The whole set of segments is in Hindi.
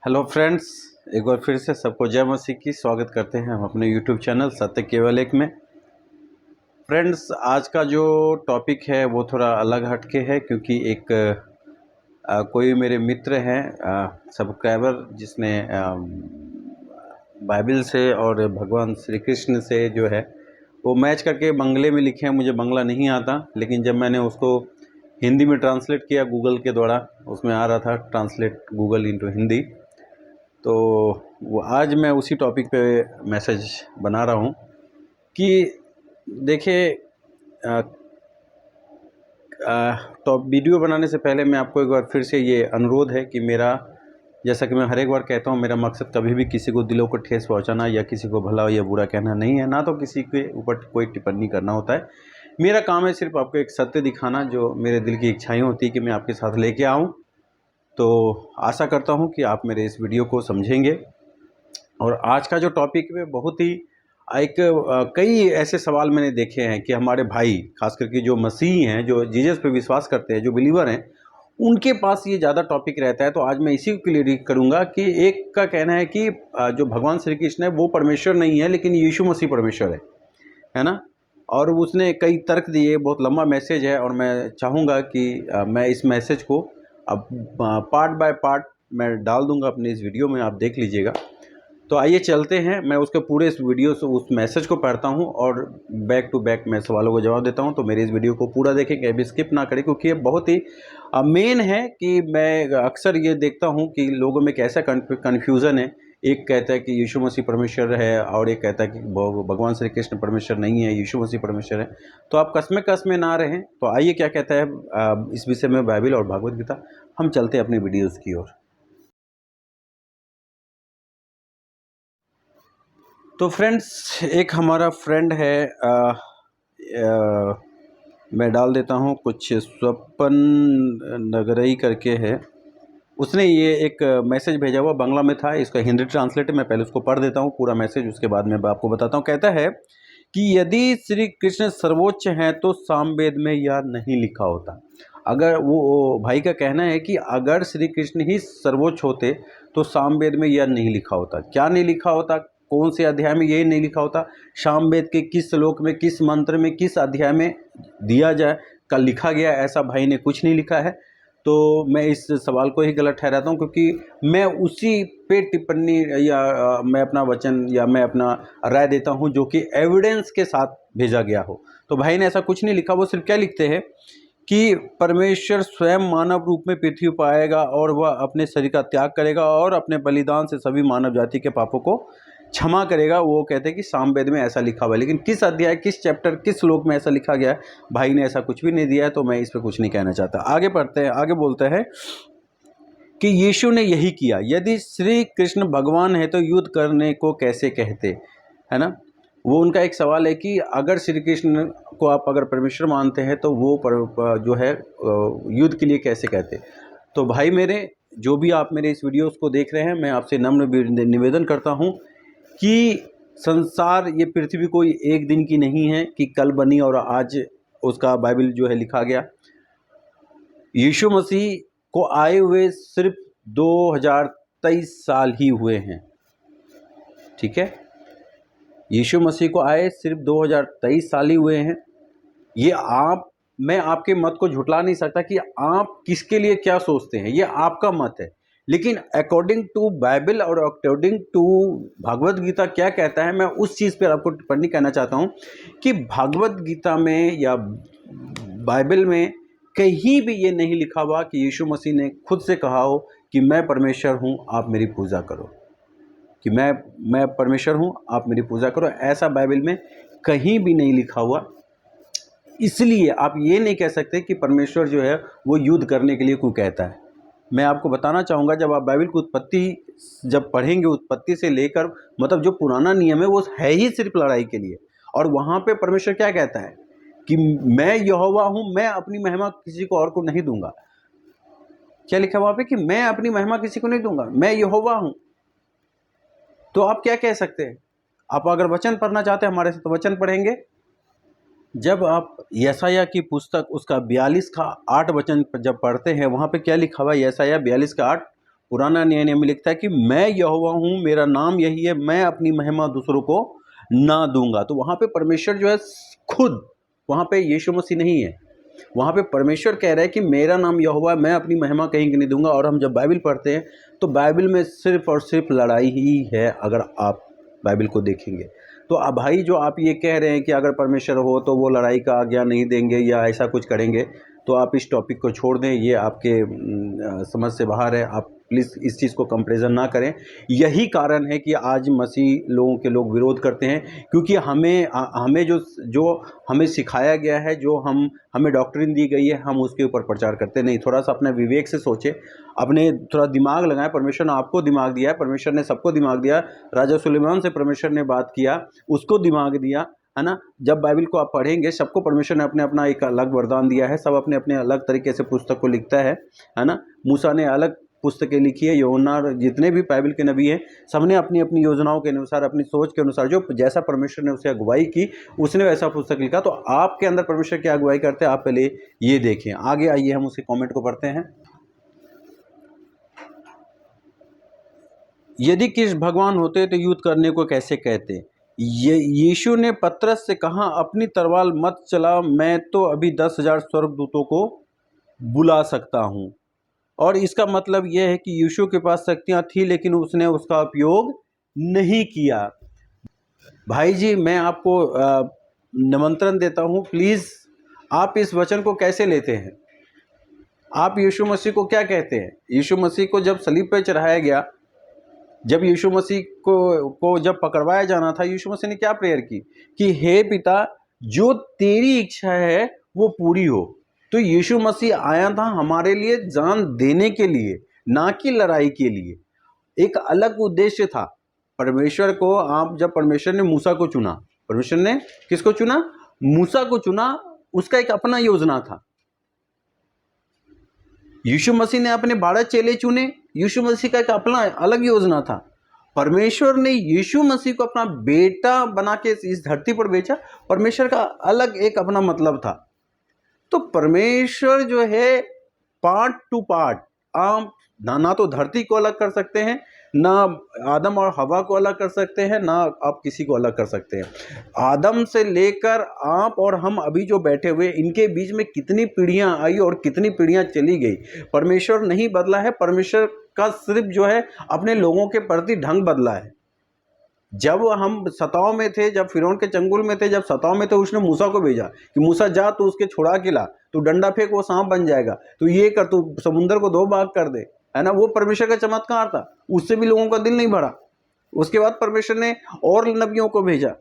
हेलो फ्रेंड्स, एक बार फिर से सबको जय मसीह की स्वागत करते हैं हम अपने यूट्यूब चैनल सत्य केवल एक में। फ्रेंड्स, आज का जो टॉपिक है वो थोड़ा अलग हटके है क्योंकि एक कोई मेरे मित्र हैं सब्सक्राइबर जिसने बाइबल से और भगवान श्री कृष्ण से जो है वो मैच करके बंगले में लिखे हैं। मुझे बंगला नहीं आता, लेकिन जब मैंने उसको हिंदी में ट्रांसलेट किया गूगल के द्वारा, उसमें आ रहा था ट्रांसलेट गूगल इनटू हिंदी। तो वो आज मैं उसी टॉपिक पे मैसेज बना रहा हूँ कि देखिए, तो वीडियो बनाने से पहले मैं आपको एक बार फिर से ये अनुरोध है कि मेरा, जैसा कि मैं हर एक बार कहता हूँ, मेरा मकसद कभी भी किसी को दिलों को ठेस पहुँचाना या किसी को भला या बुरा कहना नहीं है, ना तो किसी के ऊपर कोई टिप्पणी करना होता है। मेरा काम है सिर्फ आपको एक सत्य दिखाना जो मेरे दिल की इच्छाएँ होती है कि मैं आपके साथ लेके आऊँ। तो आशा करता हूँ कि आप मेरे इस वीडियो को समझेंगे। और आज का जो टॉपिक है बहुत ही कई ऐसे सवाल मैंने देखे हैं कि हमारे भाई, खास करके जो मसीही हैं, जो जीसस पे विश्वास करते हैं, जो बिलीवर हैं, उनके पास ये ज़्यादा टॉपिक रहता है। तो आज मैं इसी को क्लियर करूँगा कि एक का कहना है कि जो भगवान श्री कृष्ण है वो परमेश्वर नहीं है, लेकिन यीशु मसीह परमेश्वर है ना। और उसने कई तर्क दिए, बहुत लंबा मैसेज है और मैं चाहूँगा कि मैं इस मैसेज को अब पार्ट बाय पार्ट मैं डाल दूँगा अपने इस वीडियो में, आप देख लीजिएगा। तो आइए चलते हैं, मैं उसके पूरे इस वीडियो से उस मैसेज को पढ़ता हूं और बैक टू बैक मैं सवालों को जवाब देता हूं। तो मेरे इस वीडियो को पूरा देखें, कभी स्किप ना करें, क्योंकि ये बहुत ही मेन है कि मैं अक्सर ये देखता हूं कि लोगों में कैसा कन्फ्यूज़न है। एक कहता है कि यीशु मसीह परमेश्वर है और एक कहता है कि भगवान श्री कृष्ण परमेश्वर नहीं है, यीशु मसीह परमेश्वर है। तो आप कसमें ना रहें। तो आइए क्या कहता है इस विषय में बाइबल और भागवत गीता। हम चलते हैं अपनी वीडियोज़ की ओर। तो फ्रेंड्स, एक हमारा फ्रेंड है, मैं डाल देता हूँ, कुछ स्वपन नगरई करके है। उसने ये एक मैसेज भेजा हुआ, बांग्ला में था, इसका हिंदी ट्रांसलेट है। मैं पहले उसको पढ़ देता हूँ पूरा मैसेज, उसके बाद मैं आपको बताता हूँ। कहता है कि यदि श्री कृष्ण सर्वोच्च हैं तो सामवेद में यह नहीं लिखा होता। अगर वो भाई का कहना है कि अगर श्री कृष्ण ही सर्वोच्च होते तो सामवेद में यह नहीं लिखा होता। क्या नहीं लिखा होता? कौन से अध्याय में ये नहीं लिखा होता? सामवेद के किस श्लोक में, किस मंत्र में, किस अध्याय में दिया जाए का लिखा गया, ऐसा भाई ने कुछ नहीं लिखा है। तो मैं इस सवाल को ही गलत ठहराता हूँ, क्योंकि मैं उसी पे टिप्पणी या मैं अपना वचन या मैं अपना राय देता हूँ जो कि एविडेंस के साथ भेजा गया हो। तो भाई ने ऐसा कुछ नहीं लिखा। वो सिर्फ क्या लिखते हैं कि परमेश्वर स्वयं मानव रूप में पृथ्वी पर आएगा और वह अपने शरीर का त्याग करेगा और अपने बलिदान से सभी मानव जाति के पापों को क्षमा करेगा। वो कहते हैं कि सामवेद में ऐसा लिखा हुआ है, लेकिन किस अध्याय, किस चैप्टर, किस श्लोक में ऐसा लिखा गया है, भाई ने ऐसा कुछ भी नहीं दिया है। तो मैं इस पर कुछ नहीं कहना चाहता। आगे पढ़ते हैं, आगे बोलते हैं कि यीशु ने यही किया। यदि श्री कृष्ण भगवान है तो युद्ध करने को कैसे कहते, है ना। वो उनका एक सवाल है कि अगर श्री कृष्ण को आप अगर परमेश्वर मानते हैं तो वो जो है युद्ध के लिए कैसे कहते। तो भाई मेरे, जो भी आप मेरे इस वीडियोस को देख रहे हैं, मैं आपसे नम्र निवेदन करता हूं कि संसार, ये पृथ्वी कोई एक दिन की नहीं है कि कल बनी और आज उसका बाइबल जो है लिखा गया। यीशु मसीह को आए हुए सिर्फ 2023 साल ही हुए हैं, ठीक है। यीशु मसीह को आए सिर्फ 2023 साल ही हुए हैं। ये मैं आपके मत को झुटला नहीं सकता कि आप किसके लिए क्या सोचते हैं, ये आपका मत है। लेकिन अकॉर्डिंग टू बाइबल और अकॉर्डिंग टू भागवत गीता क्या कहता है, मैं उस चीज़ पर आपको टिप्पणी करना चाहता हूँ कि भागवत गीता में या बाइबल में कहीं भी ये नहीं लिखा हुआ कि यीशु मसीह ने खुद से कहा हो कि मैं परमेश्वर हूँ, आप मेरी पूजा करो, कि मैं परमेश्वर हूँ, आप मेरी पूजा करो। ऐसा बाइबल में कहीं भी नहीं लिखा हुआ। इसलिए आप ये नहीं कह सकते कि परमेश्वर जो है वो युद्ध करने के लिए क्यों कहता है। मैं आपको बताना चाहूँगा, जब आप बाइबल की उत्पत्ति जब पढ़ेंगे, उत्पत्ति से लेकर, मतलब जो पुराना नियम है वो है ही सिर्फ लड़ाई के लिए। और वहाँ पे परमेश्वर क्या कहता है कि मैं यहोवा हूँ, मैं अपनी महिमा किसी को और को नहीं दूंगा। क्या लिखा है वहाँ पे कि मैं अपनी महिमा किसी को नहीं दूंगा, मैं यहोवा हूँ। तो आप क्या कह सकते हैं? आप अगर वचन पढ़ना चाहते हैं हमारे से तो वचन पढ़ेंगे। जब आप यशायाह की पुस्तक उसका 42 का 8 वचन जब पढ़ते हैं, वहाँ पे क्या लिखा हुआ है? यशायाह 42 का 8, पुराना नियम में लिखता है कि मैं यहोवा हूँ, मेरा नाम यही है, मैं अपनी महिमा दूसरों को ना दूंगा। तो वहाँ पे परमेश्वर जो है खुद, वहाँ पे यीशु मसीह नहीं है, वहाँ पे परमेश्वर कह रहा है कि मेरा नाम यहोवा है, मैं अपनी महिमा कहीं नहीं दूंगा। और हम जब बाइबल पढ़ते हैं तो बाइबल में सिर्फ और सिर्फ लड़ाई ही है। अगर आप बाइबल को देखेंगे तो अब भाई जो आप ये कह रहे हैं कि अगर परमेश्वर हो तो वो लड़ाई का आज्ञा नहीं देंगे या ऐसा कुछ करेंगे, तो आप इस टॉपिक को छोड़ दें, ये आपके समझ से बाहर है। आप प्लीज़ इस चीज़ को कंपैरिजन ना करें। यही कारण है कि आज मसीह लोगों के लोग विरोध करते हैं, क्योंकि हमें जो हमें सिखाया गया है, जो हमें डॉक्ट्रिन दी गई है, हम उसके ऊपर प्रचार करते नहीं। थोड़ा सा अपने विवेक से सोचें, अपने थोड़ा दिमाग लगाएं। परमेश्वर ने आपको दिमाग दिया है, परमेश्वर ने सबको दिमाग दिया। राजा सुलेमान से परमेश्वर ने बात किया, उसको दिमाग दिया, है ना। जब बाइबल को आप पढ़ेंगे, सबको परमेश्वर ने अपने अपना एक अलग वरदान दिया है, सब अपने अपने अलग तरीके से पुस्तक को लिखता है ना। मूसा ने अलग पुस्तकें लिखी है, यूहन्ना, जितने भी बाइबल के नबी हैं, सबने अपनी अपनी योजनाओं के अनुसार, अपनी सोच के अनुसार, जो जैसा परमेश्वर ने उसे अगुवाई की, उसने वैसा पुस्तक लिखा। तो आपके अंदर परमेश्वर क्या अगुवाई करते हैं, आप पहले ये देखें। आगे आइए, हम उसी कमेंट को पढ़ते हैं। यदि कृष्ण भगवान होते तो युद्ध करने को कैसे कहते। ये यीशु ने पतरस से कहा, अपनी तलवार मत चला, मैं तो अभी 10,000 स्वर्गदूतों को बुला सकता हूँ। और इसका मतलब यह है कि यीशु के पास शक्तियाँ थी, लेकिन उसने उसका उपयोग नहीं किया। भाई जी, मैं आपको निमंत्रण देता हूँ, प्लीज़ आप इस वचन को कैसे लेते हैं। आप यीशु मसीह को क्या कहते हैं। यीशु मसीह को जब सलीब पर चढ़ाया गया, जब यीशु मसीह को जब पकड़वाया जाना था, यीशु मसीह ने क्या प्रेयर की कि हे पिता, जो तेरी इच्छा है वो पूरी हो। तो यीशु मसीह आया था हमारे लिए जान देने के लिए, ना कि लड़ाई के लिए। एक अलग उद्देश्य था परमेश्वर को। आप जब परमेश्वर ने मूसा को चुना, परमेश्वर ने किसको चुना, मूसा को चुना, उसका एक अपना योजना था। यीशु मसीह ने अपने 12 चेले चुने, यीशु मसीह का एक अपना अलग योजना था। परमेश्वर ने यीशु मसीह को अपना बेटा बना के इस धरती पर भेजा, परमेश्वर का अलग एक अपना मतलब था। तो परमेश्वर जो है पार्ट टू पार्ट, आप ना तो धरती को अलग कर सकते हैं, ना आदम और हवा को अलग कर सकते हैं, ना आप किसी को अलग कर सकते हैं। आदम से लेकर आप और हम अभी जो बैठे हुए, इनके बीच में कितनी पीढ़ियां आई और कितनी पीढ़ियां चली गई, परमेश्वर नहीं बदला है। परमेश्वर का सिर्फ जो है अपने लोगों के प्रति ढंग बदला है। जब हम सताव में थे, जब फिरौन के चंगुल में थे, जब सताव में थे, उसने मूसा को भेजा कि मूसा जा, तो उसके छुड़ा के ला, तू डंडा फेंक, वो सांप बन जाएगा, तो ये कर, तू समुद्र को 2 भाग कर दे, है ना। वो परमेश्वर का चमत्कार था, उससे भी लोगों का दिल नहीं भरा। उसके बाद परमेश्वर ने और नबियों को भेजा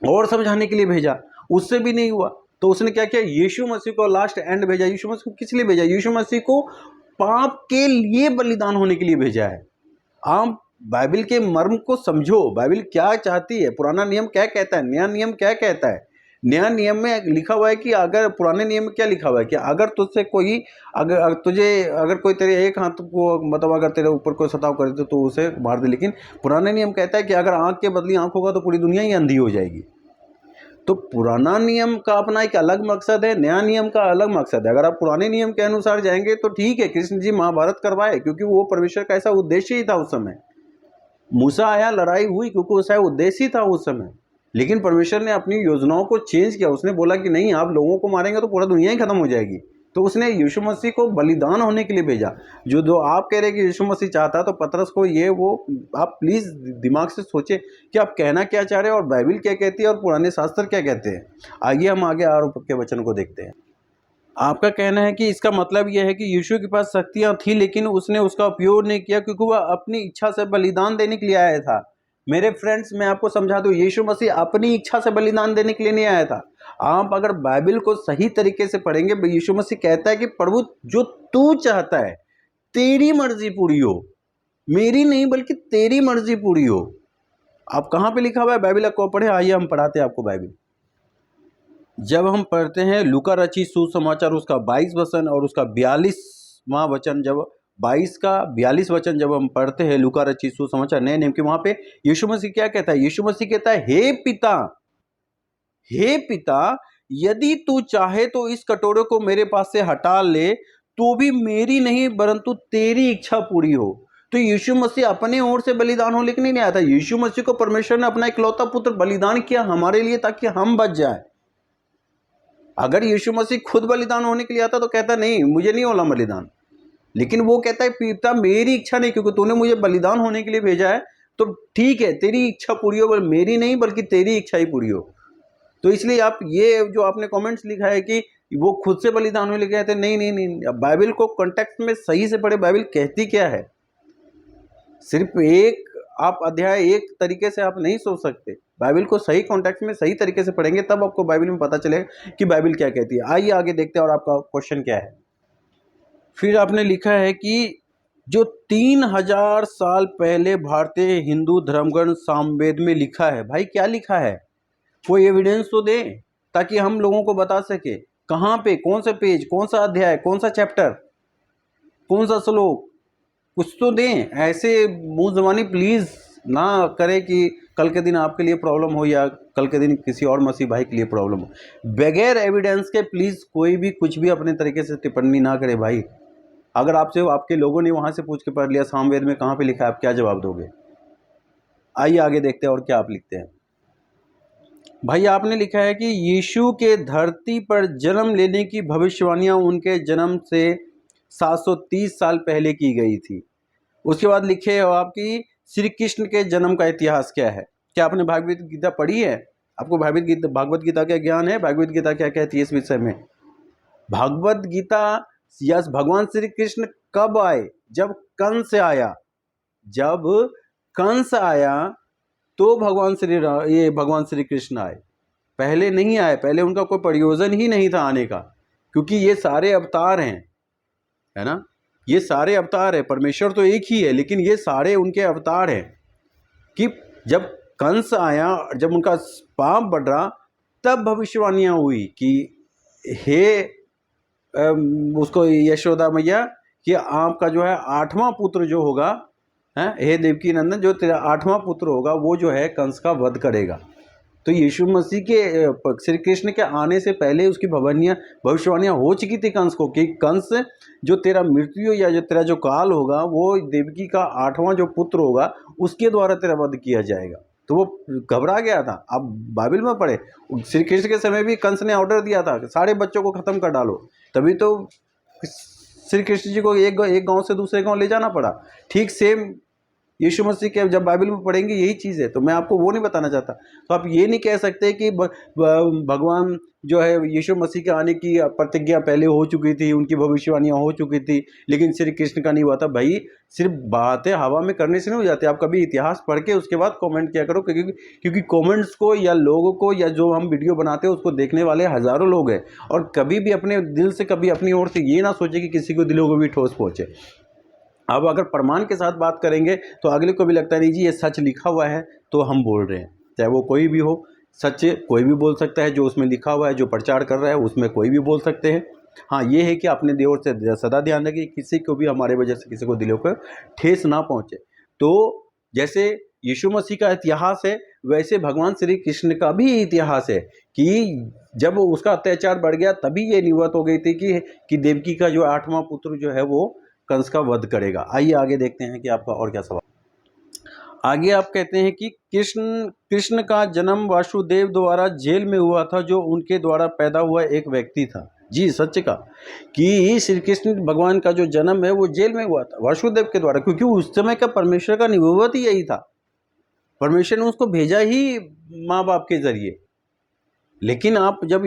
और समझाने के लिए भेजा, उससे भी नहीं हुआ। तो उसने क्या किया, यीशु मसीह को लास्ट एंड भेजा। यीशु मसीह को किस लिए भेजा, यीशु मसीह को पाप के लिए बलिदान होने के लिए भेजा है। आप बाइबल के मर्म को समझो, बाइबल क्या चाहती है, पुराना नियम क्या कहता है, नया नियम क्या कहता है। नया नियम में लिखा हुआ है कि अगर, पुराने नियम में क्या लिखा हुआ है कि अगर तुझसे कोई, अगर कोई तेरे एक हाथ को, मतलब अगर तेरे ऊपर कोई सताव करे तो उसे मार दे। लेकिन पुराने नियम कहता है कि अगर आंख के बदली आंख होगा तो पूरी दुनिया ही अंधी हो जाएगी। तो पुराना नियम का अपना एक अलग मकसद है, नया नियम का अलग मकसद है। अगर आप पुराने नियम के अनुसार जाएंगे तो ठीक है, कृष्ण जी महाभारत करवाए, क्योंकि वो परमेश्वर का ऐसा उद्देश्य ही था उस समय। मूसा आया, लड़ाई हुई, क्योंकि उसका उद्देश्य ही था उस समय। लेकिन परमेश्वर ने अपनी योजनाओं को चेंज किया। उसने बोला कि नहीं, आप लोगों को मारेंगे तो पूरा दुनिया ही खत्म हो जाएगी। तो उसने यीशु मसीह को बलिदान होने के लिए भेजा। जो आप कह रहे हैं कि यीशु मसीह चाहता, तो पतरस को ये वो, आप प्लीज़ दिमाग से सोचें कि आप कहना क्या चाह रहे हैं और बाइबल क्या कहती है और पुराने शास्त्र क्या कहते हैं। आइए हम आगे आरोप के वचन को देखते हैं। आपका कहना है कि इसका मतलब यह है कि यीशु के पास शक्तियाँ थी, लेकिन उसने उसका उपयोग नहीं किया, क्योंकि वह अपनी इच्छा से बलिदान देने के लिए आया था। मेरे फ्रेंड्स, मैं आपको समझा दूं, यीशु मसीह अपनी इच्छा से बलिदान देने के लिए नहीं आया था। आप अगर बाइबल को सही तरीके से पढ़ेंगे, यीशु मसीह कहता है कि प्रभु, जो तू चाहता है, तेरी मर्जी पूरी हो, मेरी नहीं बल्कि तेरी मर्जी पूरी हो। आप कहाँ पे लिखा हुआ है, बाइबल को पढ़े। आइए हम पढ़ाते हैं आपको बाइबल। जब हम पढ़ते हैं लूका रचित सुसमाचार, उसका 22 वचन और उसका 42वां वचन, जब 22 का 42 वचन जब हम पढ़ते हैं लूका रचित सुसमाचार नए नियम के, वहां पे यीशु मसीह क्या कहता है। यीशु मसीह कहता है, हे पिता, हे पिता, यदि तू चाहे तो इस कटोरे को मेरे पास से हटा ले, तो भी मेरी नहीं परंतु तेरी इच्छा पूरी हो। तो यीशु मसीह अपने ओर से बलिदान होने के लिए नहीं आया था। यीशु मसीह को परमेश्वर ने अपना इकलौता पुत्र बलिदान किया हमारे लिए ताकि हम बच जाए। अगर यीशु मसीह खुद बलिदान होने के लिए आता तो कहता नहीं मुझे नहीं होला बलिदान, लेकिन वो कहता है पिता मेरी इच्छा नहीं, क्योंकि तूने मुझे बलिदान होने के लिए भेजा है तो ठीक है तेरी इच्छा पूरी हो, मेरी नहीं बल्कि तेरी इच्छा ही पूरी हो। तो इसलिए आप ये जो आपने कमेंट्स लिखा है कि वो खुद से बलिदान होने लगे थे, नहीं नहीं नहीं, बाइबल को कॉन्टेक्स्ट में सही से पढ़े। बाइबल कहती क्या है, सिर्फ एक आप अध्याय एक तरीके से आप नहीं सोच सकते। बाइबल को सही कॉन्टेक्स्ट में सही तरीके से पढ़ेंगे तब आपको बाइबल में पता चलेगा कि बाइबल क्या कहती है। आइए आगे देखते हैं और आपका क्वेश्चन क्या है। फिर आपने लिखा है कि जो 3000 साल पहले भारतीय हिंदू धर्मग्रंथ सामवेद में लिखा है, भाई क्या लिखा है, कोई एविडेंस तो दे ताकि हम लोगों को बता सके कहाँ पे, कौन सा पेज, कौन सा अध्याय, कौन सा चैप्टर, कौन सा श्लोक, कुछ तो दें। ऐसे मुंह ज़बानी प्लीज़ ना करें कि कल के दिन आपके लिए प्रॉब्लम हो या कल के दिन किसी और मसीह भाई के लिए प्रॉब्लम हो। बगैर एविडेंस के प्लीज़ कोई भी कुछ भी अपने तरीके से टिप्पणी ना करे भाई। अगर आपसे आपके लोगों ने वहाँ से पूछ के पढ़ लिया सामवेद में कहाँ पे लिखा है, आप क्या जवाब दोगे। आइए आगे देखते हैं और क्या आप लिखते हैं। भाई आपने लिखा है कि यीशु के धरती पर जन्म लेने की भविष्यवाणियां उनके जन्म से 730 साल पहले की गई थी। उसके बाद लिखे हो आपकी श्री कृष्ण के जन्म का इतिहास क्या है। क्या आपने भागवत गीता पढ़ी है? आपको भागवत गीता का ज्ञान है? भागवत गीता क्या कहती है इस विषय में? भागवत गीता या भगवान श्री कृष्ण कब आए? जब कंस आया। जब कंस आया तो भगवान श्री कृष्ण आए, पहले नहीं आए। पहले उनका कोई प्रयोजन ही नहीं था आने का, क्योंकि ये सारे अवतार हैं, है ना, ये सारे अवतार है। परमेश्वर तो एक ही है लेकिन ये सारे उनके अवतार हैं। कि जब कंस आया, जब उनका पाप बढ़ा, तब भविष्यवाणियां हुई कि हे उसको यशोदा मैया कि आपका जो है 8वां पुत्र जो होगा, है, हे देवकी नंदन, जो तेरा 8वां पुत्र होगा वो जो है कंस का वध करेगा। तो यीशु मसीह के श्री कृष्ण के आने से पहले उसकी भविष्यवाणियां हो चुकी थी कंस को कि कंस जो तेरा मृत्यु या जो तेरा जो काल होगा वो देवकी का 8वां जो पुत्र होगा उसके द्वारा तेरा वध किया जाएगा। तो वो घबरा गया था। आप बाइबल में पढ़े, श्री कृष्ण के समय भी कंस ने ऑर्डर दिया था कि सारे बच्चों को खत्म कर डालो, तभी तो श्री कृष्ण जी को एक गांव से दूसरे गांव ले जाना पड़ा। ठीक सेम यीशु मसीह के जब बाइबल में पढ़ेंगे यही चीज़ है। तो मैं आपको वो नहीं बताना चाहता। तो आप ये नहीं कह सकते कि भगवान जो है यीशु मसीह के आने की प्रतिज्ञा पहले हो चुकी थी, उनकी भविष्यवाणियाँ हो चुकी थी लेकिन श्री कृष्ण का नहीं हुआ था। भाई सिर्फ बातें हवा में करने से नहीं हो जाती। आप कभी इतिहास पढ़ के उसके बाद कमेंट किया करो, क्योंकि कमेंट्स को या लोगों को या जो हम वीडियो बनाते हैं उसको देखने वाले हज़ारों लोग हैं। और कभी भी अपने दिल से, कभी अपनी ओर से ये ना सोचे कि किसी को दिलों को भी ठोस पहुँचे। अब अगर प्रमाण के साथ बात करेंगे तो अगले को भी लगता है नहीं जी ये सच लिखा हुआ है तो हम बोल रहे हैं। चाहे वो कोई भी हो, सच कोई भी बोल सकता है, जो उसमें लिखा हुआ है, जो प्रचार कर रहा है उसमें कोई भी बोल सकते हैं। हाँ ये है कि अपने देवर से सदा ध्यान रखें किसी को भी हमारे वजह से किसी को दिलों को ठेस ना पहुँचे। तो जैसे यीशु मसीह का इतिहास है वैसे भगवान श्री कृष्ण का भी इतिहास है कि जब उसका अत्याचार बढ़ गया तभी ये निवृत्त हो गई थी कि देवकी का जो 8वां पुत्र जो है वो कंस का वध करेगा। आइए आगे देखते हैं कि आपका और क्या सवाल। आगे आप कहते हैं कि कृष्ण का जन्म वासुदेव द्वारा जेल में हुआ था, जो उनके द्वारा पैदा हुआ एक व्यक्ति था। जी सच का कि श्री कृष्ण भगवान का जो जन्म है वो जेल में हुआ था वासुदेव के द्वारा, क्योंकि उस समय का परमेश्वर का निबुवत ही यही था। परमेश्वर ने उसको भेजा ही माँ बाप के जरिए। लेकिन आप जब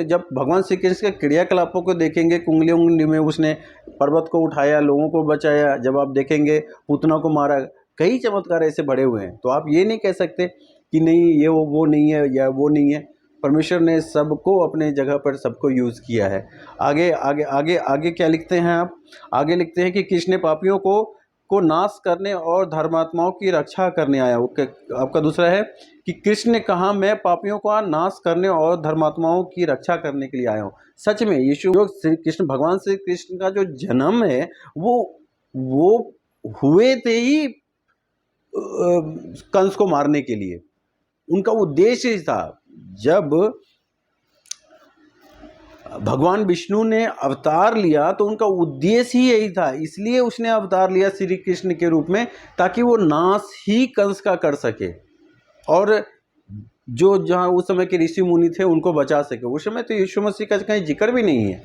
जब भगवान श्री कृष्ण के क्रियाकलापों को देखेंगे, कुंगली उंगली में उसने पर्वत को उठाया, लोगों को बचाया, जब आप देखेंगे पूतना को मारा, कई चमत्कार ऐसे बड़े हुए हैं। तो आप ये नहीं कह सकते कि नहीं ये वो नहीं है या वो नहीं है। परमेश्वर ने सबको अपने जगह पर सबको यूज़ किया है। आगे आगे आगे आगे क्या लिखते हैं आप? आगे लिखते हैं कि कृष्ण ने पापियों को नाश करने और धर्मात्माओं की रक्षा करने आया। आपका दूसरा है कि कृष्ण ने कहा मैं पापियों का नाश करने और धर्मात्माओं की रक्षा करने के लिए आया हूँ। सच में यीशु श्री कृष्ण, भगवान श्री कृष्ण का जो जन्म है वो हुए थे ही कंस को मारने के लिए। उनका उद्देश्य ही था। जब भगवान विष्णु ने अवतार लिया तो उनका उद्देश्य ही यही था, इसलिए उसने अवतार लिया श्री कृष्ण के रूप में, ताकि वो नाश ही कंस का कर सके और जो जहाँ उस समय के ऋषि मुनि थे उनको बचा सके। उस समय तो यीशु मसीह का कहीं जिक्र भी नहीं है।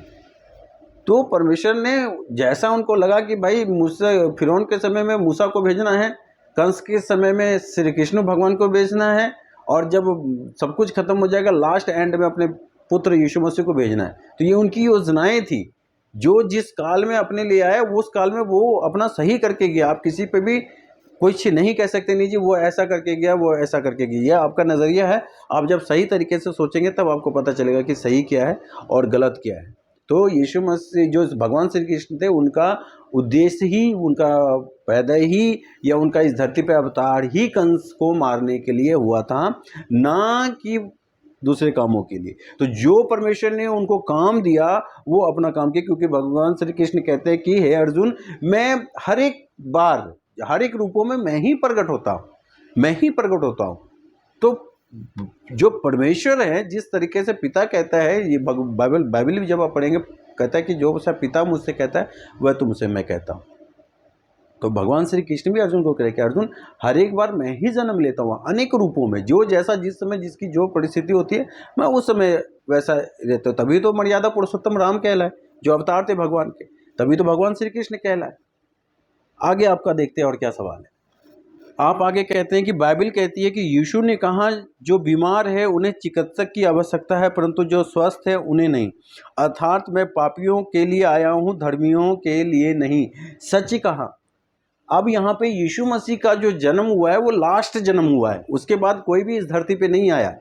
तो परमेश्वर ने जैसा उनको लगा कि भाई मूसा, फिरौन के समय में मूसा को भेजना है, कंस के समय में श्री कृष्ण भगवान को भेजना है, और जब सब कुछ खत्म हो जाएगा लास्ट एंड में अपने पुत्र यीशु मसीह को भेजना है। तो ये उनकी योजनाएं थी, जो जिस काल में अपने लिए आया उस काल में वो अपना सही करके गया। आप किसी पे भी कुछ नहीं कह सकते नहीं जी वो ऐसा करके गया, वो ऐसा करके गया। यह आपका नज़रिया है। आप जब सही तरीके से सोचेंगे तब आपको पता चलेगा कि सही क्या है और गलत क्या है। तो यीशु मसीह जो भगवान श्री कृष्ण थे, उनका उद्देश्य ही, उनका पैदा ही या उनका इस धरती पे अवतार ही कंस को मारने के लिए हुआ था, ना कि दूसरे कामों के लिए। तो जो परमेश्वर ने उनको काम दिया वो अपना काम किया, क्योंकि भगवान श्री कृष्ण कहते हैं कि हे अर्जुन, मैं हर एक बार हर एक रूपों में मैं ही प्रकट होता हूँ, मैं ही प्रकट होता हूँ। तो जो परमेश्वर है, जिस तरीके से पिता कहता है, ये बाइबल भी जब आप पढ़ेंगे कहता है कि जो सा पिता मुझसे कहता है वह तुमसे मैं कहता हूँ। तो भगवान श्री कृष्ण भी अर्जुन को कह रहे कि अर्जुन, हर एक बार मैं ही जन्म लेता हूँ अनेक रूपों में, जो जैसा जिस समय जिसकी जो परिस्थिति होती है मैं उस समय वैसा रहता हूँ। तभी तो मर्यादा पुरुषोत्तम राम कहलाए, जो अवतार थे भगवान के, तभी तो भगवान श्री कृष्ण कहलाए। आगे आपका देखते हैं और क्या सवाल है। आप आगे कहते हैं कि बाइबल कहती है कि यीशु ने कहा जो बीमार है उन्हें चिकित्सक की आवश्यकता है, परंतु जो स्वस्थ है उन्हें नहीं, अर्थात मैं पापियों के लिए आया हूँ, धर्मियों के लिए नहीं। सच कहा। अब यहाँ पे यीशु मसीह का जो जन्म हुआ है वो लास्ट जन्म हुआ है, उसके बाद कोई भी इस धरती पे नहीं आया।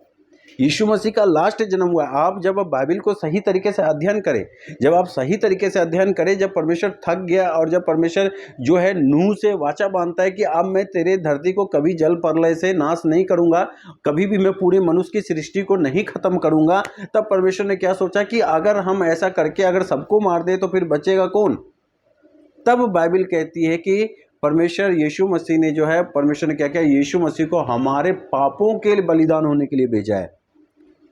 यीशु मसीह का लास्ट जन्म हुआ है। आप जब बाइबल को सही तरीके से अध्ययन करें, जब आप सही तरीके से अध्ययन करें, जब परमेश्वर थक गया और जब परमेश्वर जो है नूह से वाचा बांधता है कि अब मैं तेरे धरती को कभी जल प्रलय से नाश नहीं करूंगा, कभी भी मैं पूरे मनुष्य की सृष्टि को नहीं खत्म करूंगा, तब परमेश्वर ने क्या सोचा कि अगर हम ऐसा करके अगर सबको मार दे तो फिर बचेगा कौन। तब बाइबल कहती है कि परमेश्वर यीशु मसीह ने जो है, परमेश्वर ने क्या किया, यीशु मसीह को हमारे पापों के बलिदान होने के लिए भेजा है।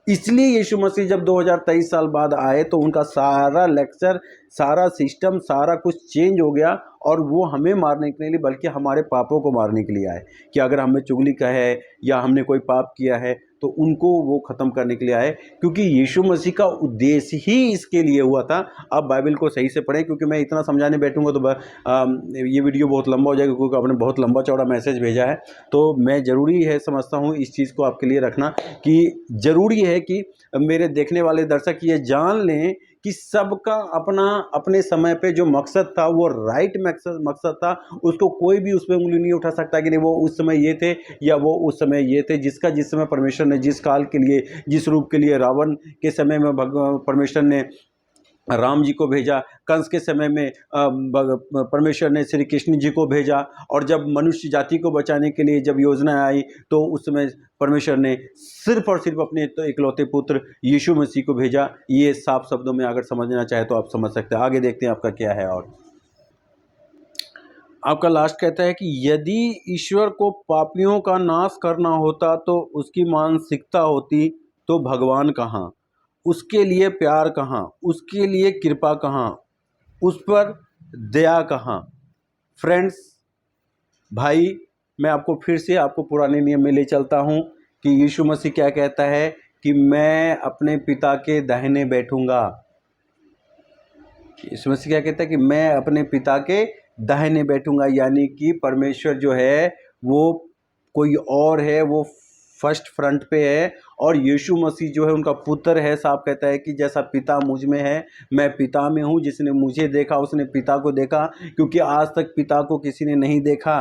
इसलिए यीशु मसीह जब 2023 साल बाद आए तो उनका सारा लेक्चर, सारा सिस्टम, सारा कुछ चेंज हो गया, और वो हमें मारने के लिए बल्कि हमारे पापों को मारने के लिए आए कि अगर हमें चुगली का है या हमने कोई पाप किया है तो उनको वो ख़त्म करने के लिए आए, क्योंकि यीशु मसीह का उद्देश्य ही इसके लिए हुआ था। आप बाइबल को सही से पढ़ें, क्योंकि मैं इतना समझाने बैठूंगा तो ये वीडियो बहुत लंबा हो जाएगा, क्योंकि आपने बहुत लंबा चौड़ा मैसेज भेजा है। तो मैं ज़रूरी है समझता हूँ इस चीज़ को आपके लिए रखना, कि ज़रूरी है कि मेरे देखने वाले दर्शक ये जान लें कि सबका अपना अपने समय पे जो मकसद था वो राइट मकसद था। उसको कोई भी उस पर उंगली नहीं उठा सकता कि नहीं वो उस समय ये थे या वो उस समय ये थे। जिसका जिस समय परमेश्वर ने जिस काल के लिए, जिस रूप के लिए, रावण के समय में परमेश्वर ने राम जी को भेजा, कंस के समय में परमेश्वर ने श्री कृष्ण जी को भेजा, और जब मनुष्य जाति को बचाने के लिए जब योजना आई तो उस समय परमेश्वर ने सिर्फ और सिर्फ अपने तो इकलौते पुत्र यीशु मसीह को भेजा। ये साफ शब्दों में अगर समझना चाहे तो आप समझ सकते हैं। आगे देखते हैं आपका क्या है। और आपका लास्ट कहता है कि यदि ईश्वर को पापियों का नाश करना होता तो उसकी मानसिकता होती, तो भगवान कहाँ, उसके लिए प्यार कहाँ, उसके लिए कृपा कहाँ, उस पर दया कहाँ। फ्रेंड्स, भाई, मैं आपको फिर से आपको पुराने नियम में ले चलता हूँ कि यीशु मसीह क्या कहता है कि मैं अपने पिता के दाहिने बैठूंगा। यीशु मसीह क्या कहता है कि मैं अपने पिता के दाहिने बैठूंगा, यानी कि परमेश्वर जो है वो कोई और है, वो फर्स्ट फ्रंट पे है, और यीशु मसीह जो है उनका पुत्र है। साहब कहता है कि जैसा पिता मुझ में है मैं पिता में हूँ, जिसने मुझे देखा उसने पिता को देखा, क्योंकि आज तक पिता को किसी ने नहीं देखा।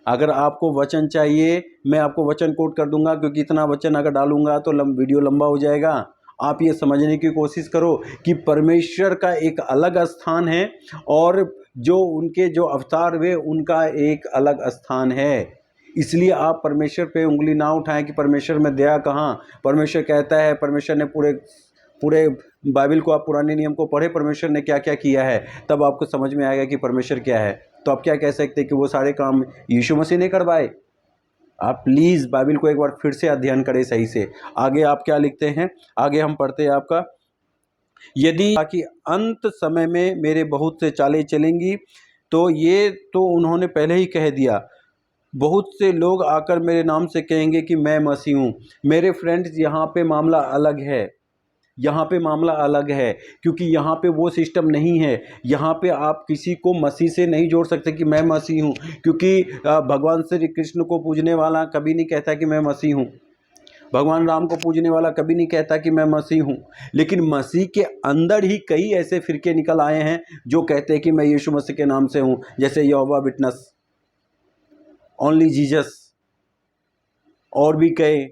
अगर आपको वचन चाहिए मैं आपको वचन कोट कर दूंगा, क्योंकि इतना वचन अगर डालूंगा तो वीडियो लंबा हो जाएगा। आप ये समझने की कोशिश करो कि परमेश्वर का एक अलग स्थान है और जो उनके जो अवतार हुए उनका एक अलग स्थान है। इसलिए आप परमेश्वर पे उंगली ना उठाएं कि परमेश्वर में दया कहाँ। परमेश्वर कहता है, परमेश्वर ने पूरे बाइबल को, आप पुराने नियम को पढ़े, परमेश्वर ने क्या क्या किया है, तब आपको समझ में आएगा कि परमेश्वर क्या है। तो आप क्या कह सकते हैं कि वो सारे काम यीशु मसीह ने करवाए। आप प्लीज़ बाइबल को एक बार फिर से अध्ययन करें सही से। आगे आप क्या लिखते हैं, आगे हम पढ़ते हैं आपका यदि ताकि अंत समय में मेरे बहुत से चालें चलेंगी, तो ये तो उन्होंने पहले ही कह दिया। बहुत से लोग आकर मेरे नाम से कहेंगे कि मैं मसीह हूँ। मेरे फ्रेंड्स, यहाँ पे मामला अलग है, यहाँ पे मामला अलग है, क्योंकि यहाँ पे वो सिस्टम नहीं है। यहाँ पे आप किसी को मसीह से नहीं जोड़ सकते कि मैं मसीह हूँ, क्योंकि भगवान श्री कृष्ण को पूजने वाला कभी नहीं कहता कि मैं मसीह हूँ। भगवान राम को पूजने वाला कभी नहीं कहता कि मैं मसीह हूँ। लेकिन मसीह के अंदर ही कई ऐसे फिरके निकल आए हैं जो कहते हैं कि मैं यीशु मसीह के नाम से हूँ, जैसे यहोवा विटनेस, ओनली जीसस, और भी कई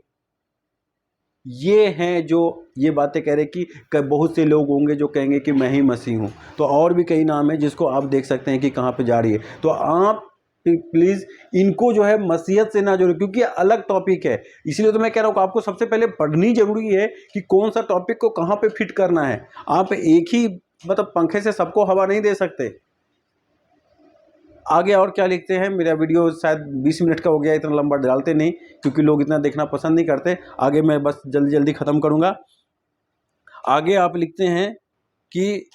ये हैं जो ये बातें कह रहे कि बहुत से लोग होंगे जो कहेंगे कि मैं ही मसीह हूँ। तो और भी कई नाम है जिसको आप देख सकते हैं कि कहाँ पे जा रही है। तो आप प्लीज़ इनको जो है मसीहत से ना जोड़ो, क्योंकि अलग टॉपिक है। इसलिए तो मैं कह रहा हूँ कि आपको सबसे पहले पढ़नी जरूरी है कि कौन सा टॉपिक को कहाँ पे फिट करना है। आप एक ही मतलब पंखे से सबको हवा नहीं दे सकते। आगे और क्या लिखते हैं, मेरा वीडियो शायद 20 मिनट का हो गया, इतना लंबा डालते नहीं क्योंकि लोग इतना देखना पसंद नहीं करते। आगे मैं बस जल्दी जल्दी ख़त्म करूँगा। आगे आप लिखते हैं कि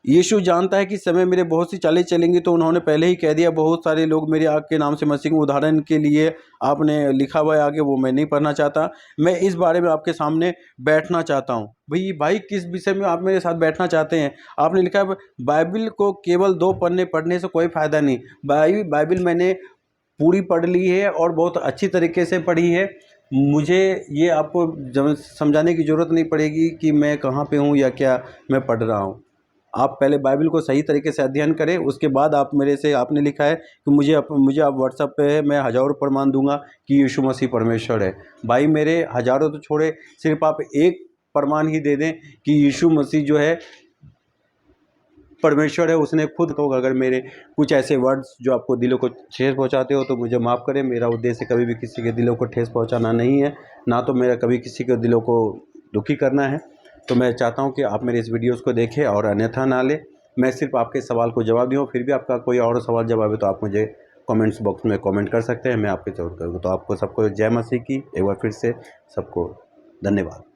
यीशु जानता है कि समय मेरे बहुत सी चालें चलेंगी, तो उन्होंने पहले ही कह दिया। बहुत सारे लोग मेरे आग के नाम से मसीह हूँ। उदाहरण के लिए आपने लिखा हुआ है आगे, वो मैं नहीं पढ़ना चाहता। मैं इस बारे में आपके सामने बैठना चाहता हूँ। भाई किस विषय में आप मेरे साथ बैठना चाहते हैं? आपने लिखा है बाइबिल को केवल 2 पन्ने पढ़ने से कोई फ़ायदा नहीं। बाइबिल मैंने पूरी पढ़ ली है और बहुत अच्छी तरीके से पढ़ी है। मुझे ये आपको समझाने की ज़रूरत नहीं पड़ेगी कि मैं कहाँ पे हूँ या क्या मैं पढ़ रहा हूँ। आप पहले बाइबिल को सही तरीके से अध्ययन करें, उसके बाद आप मेरे से, आपने लिखा है कि मुझे आप व्हाट्सएप पे मैं हज़ारों प्रमाण दूंगा कि यीशु मसीह परमेश्वर है। भाई मेरे हज़ारों तो छोड़े, सिर्फ आप एक प्रमाण ही दे दें कि यीशु मसीह जो है परमेश्वर है। उसने खुद कहा। अगर मेरे कुछ ऐसे वर्ड्स जो आपको दिलों को ठेस पहुंचाते हो तो मुझे माफ़ करें। मेरा उद्देश्य कभी भी किसी के दिलों को ठेस पहुंचाना नहीं है, ना तो मेरा कभी किसी के दिलों को दुखी करना है। तो मैं चाहता हूं कि आप मेरे इस वीडियोस को देखें और अन्यथा ना लें। मैं सिर्फ आपके सवाल को जवाब दूँ। फिर भी आपका कोई और सवाल जवाब है तो आप मुझे कमेंट्स बॉक्स में कमेंट कर सकते हैं, मैं आपके जरूर करूँगा। तो आपको सबको जय मसीह की एक बार फिर से सबको धन्यवाद।